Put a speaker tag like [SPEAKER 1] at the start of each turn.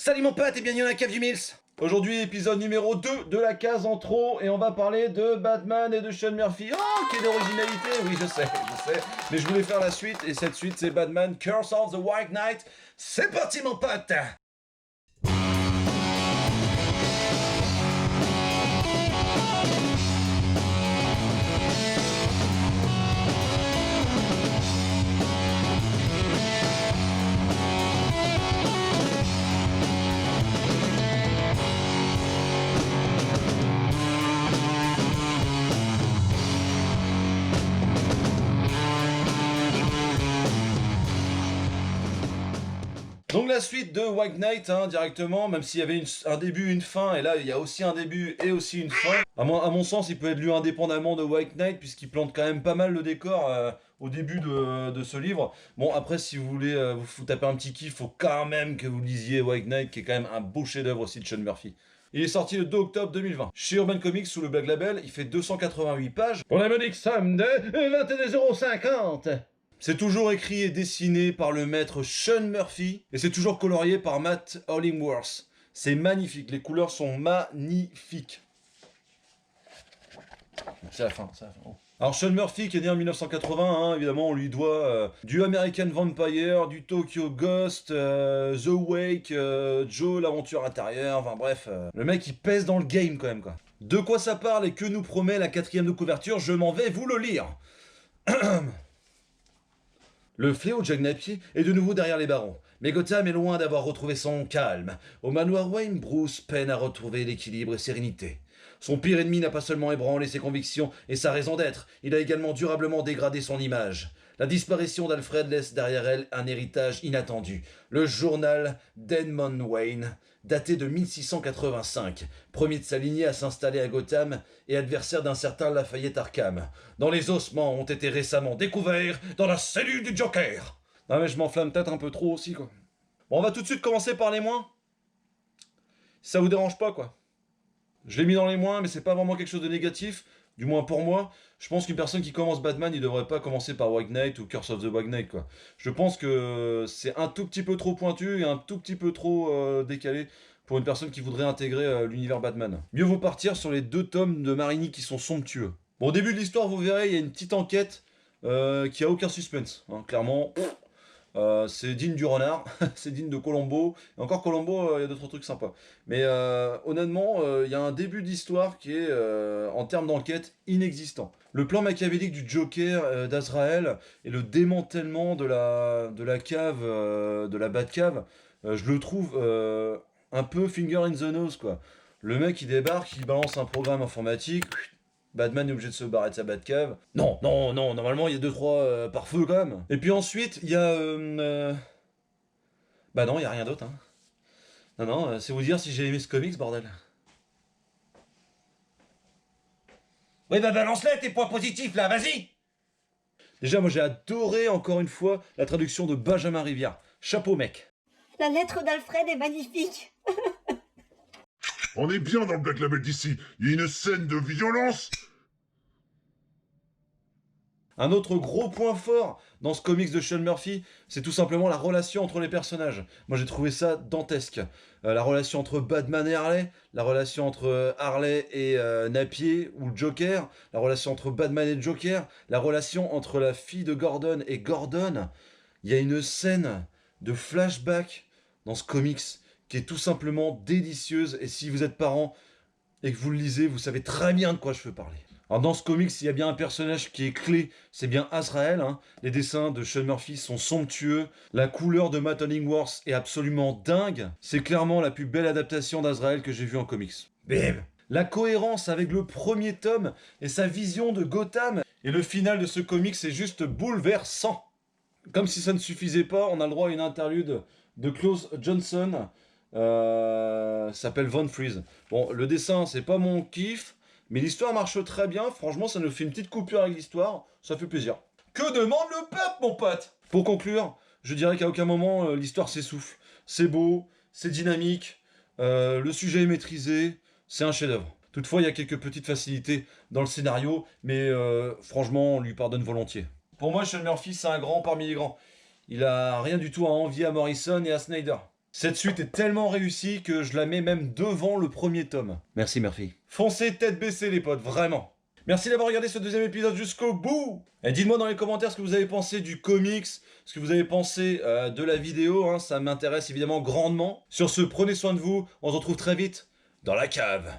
[SPEAKER 1] Salut mon pote et bienvenue dans la cave du Mills. Aujourd'hui épisode numéro 2 de la case en trop et on va parler de Batman et de Sean Murphy. Oh, quelle originalité. Oui je sais, mais je voulais faire la suite et cette suite c'est Batman Curse of the White Knight. C'est parti mon pote. Donc la suite de White Knight directement, même s'il y avait un début, une fin, et là il y a aussi un début et aussi une fin. À mon sens, il peut être lu indépendamment de White Knight, puisqu'il plante quand même pas mal le décor au début de ce livre. Bon, après, si vous voulez vous taper un petit kiff, faut quand même que vous lisiez White Knight, qui est quand même un beau chef-d'œuvre aussi de Sean Murphy. Il est sorti le 2 octobre 2020. Chez Urban Comics sous le Black Label, il fait 288 pages. Pour la modique somme de 21,50 €. C'est toujours écrit et dessiné par le maître Sean Murphy et c'est toujours colorié par Matt Hollingworth. C'est magnifique, les couleurs sont magnifiques. C'est la fin, c'est la fin. Oh. Alors Sean Murphy qui est né en 1980, évidemment on lui doit du American Vampire, du Tokyo Ghost, The Wake, Joe l'aventure intérieure, enfin bref. Le mec il pèse dans le game quand même quoi. De quoi ça parle et que nous promet la 4e de couverture, je m'en vais vous le lire. Le fléau Jack Napier est de nouveau derrière les barons, mais Gotham est loin d'avoir retrouvé son calme. Au manoir Wayne, Bruce peine à retrouver l'équilibre et sérénité. Son pire ennemi n'a pas seulement ébranlé ses convictions et sa raison d'être, il a également durablement dégradé son image. La disparition d'Alfred laisse derrière elle un héritage inattendu. Le journal d'Edmond Wayne, daté de 1685, premier de sa lignée à s'installer à Gotham et adversaire d'un certain Lafayette Arkham, dont les ossements ont été récemment découverts dans la cellule du Joker. Non mais je m'enflamme peut-être un peu trop aussi quoi. Bon on va tout de suite commencer par les moins. Si ça vous dérange pas quoi. Je l'ai mis dans les moins mais c'est pas vraiment quelque chose de négatif. Du moins pour moi, je pense qu'une personne qui commence Batman, il devrait pas commencer par White Knight ou Curse of the White Knight, quoi. Je pense que c'est un tout petit peu trop pointu et un tout petit peu trop décalé pour une personne qui voudrait intégrer l'univers Batman. Mieux vaut partir sur les 2 tomes de Marini qui sont somptueux. Bon, au début de l'histoire, vous verrez, il y a une petite enquête qui a aucun suspense. Clairement, c'est digne du renard, c'est digne de Colombo. Et encore Colombo, il y a d'autres trucs sympas. Mais honnêtement, il y a un début d'histoire qui est, en termes d'enquête, inexistant. Le plan machiavélique du Joker d'Azrael et le démantèlement de la cave, de la Batcave, je le trouve un peu finger in the nose, quoi. Le mec, il débarque, il balance un programme informatique... Batman est obligé de se barrer de sa Batcave. Non, normalement il y a 2-3 pare-feux quand même. Et puis ensuite, il y a... Bah non, il y a rien d'autre. Non, c'est vous dire si j'ai aimé ce comics, bordel. Oui, bah balance-les tes points positifs là, vas-y. Déjà, moi j'ai adoré encore une fois la traduction de Benjamin Rivière. Chapeau mec.
[SPEAKER 2] La lettre d'Alfred est magnifique.
[SPEAKER 3] On est bien dans le Black Label d'ici. Il y a une scène de violence.
[SPEAKER 1] Un autre gros point fort dans ce comics de Sean Murphy, c'est tout simplement la relation entre les personnages. Moi j'ai trouvé ça dantesque. La relation entre Batman et Harley, la relation entre Harley et Napier ou le Joker, la relation entre Batman et Joker, la relation entre la fille de Gordon et Gordon. Il y a une scène de flashback dans ce comics qui est tout simplement délicieuse, et si vous êtes parent et que vous le lisez, vous savez très bien de quoi je veux parler. Alors dans ce comics, il y a bien un personnage qui est clé, c'est bien Azrael. Les dessins de Sean Murphy sont somptueux, la couleur de Matt Hollingworth est absolument dingue. C'est clairement la plus belle adaptation d'Azrael que j'ai vue en comics. Bim. La cohérence avec le premier tome et sa vision de Gotham, et le final de ce comics est juste bouleversant. Comme si ça ne suffisait pas, on a le droit à une interlude de Klaus Johnson, s'appelle Von Freeze. Bon, le dessin, c'est pas mon kiff, mais l'histoire marche très bien. Franchement, ça nous fait une petite coupure avec l'histoire, ça fait plaisir. Que demande le peuple, mon pote? Pour conclure, je dirais qu'à aucun moment, l'histoire s'essouffle. C'est beau, c'est dynamique, le sujet est maîtrisé, c'est un chef-d'œuvre. Toutefois, il y a quelques petites facilités dans le scénario, mais franchement, on lui pardonne volontiers. Pour moi, Sean Murphy, c'est un grand parmi les grands. Il a rien du tout à envier à Morrison et à Snyder. Cette suite est tellement réussie que je la mets même devant le premier tome. Merci Murphy. Foncez tête baissée les potes, vraiment. Merci d'avoir regardé ce deuxième épisode jusqu'au bout. Et dites-moi dans les commentaires ce que vous avez pensé du comics, ce que vous avez pensé de la vidéo, hein, ça m'intéresse évidemment grandement. Sur ce, prenez soin de vous, on se retrouve très vite dans la cave.